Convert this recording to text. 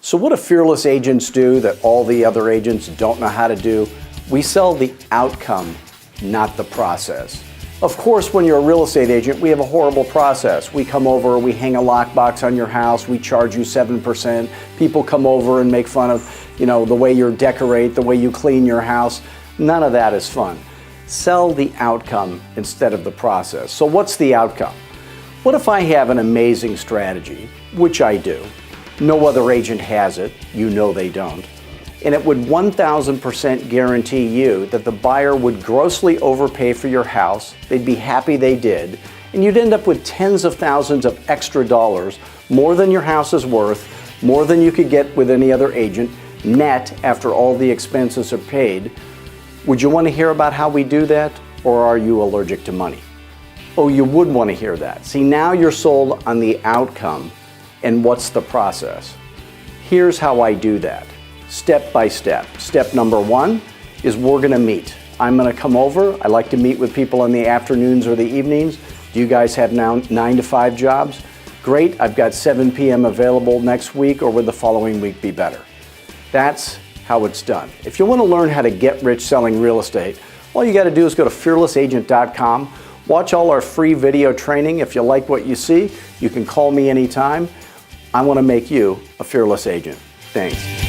So what do fearless agents do that all the other agents don't know how to do? We sell the outcome, not the process. Of course, when you're a real estate agent, we have a horrible process. We come over, we hang a lockbox on your house, we charge you 7%. People come over and make fun of, the way you decorate, the way you clean your house. None of that is fun. Sell the outcome instead of the process. So what's the outcome? What if I have an amazing strategy, which I do? No other agent has it, you know they don't. And it would 1000% guarantee you that the buyer would grossly overpay for your house, they'd be happy they did, and you'd end up with tens of thousands of extra dollars, more than your house is worth, more than you could get with any other agent, net after all the expenses are paid. Would you want to hear about how we do that, or are you allergic to money? Oh, you would want to hear that. See, now you're sold on the outcome. And what's the process? Here's how I do that, step by step. Step number one is we're gonna meet. I'm gonna come over. I like to meet with people in the afternoons or the evenings. Do you guys have now 9 to 5 jobs? Great, I've got 7 p.m. available next week, or would the following week be better? That's how it's done. If you wanna learn how to get rich selling real estate, all you gotta do is go to fearlessagent.com. Watch all our free video training. If you like what you see, you can call me anytime. I want to make you a fearless agent. Thanks.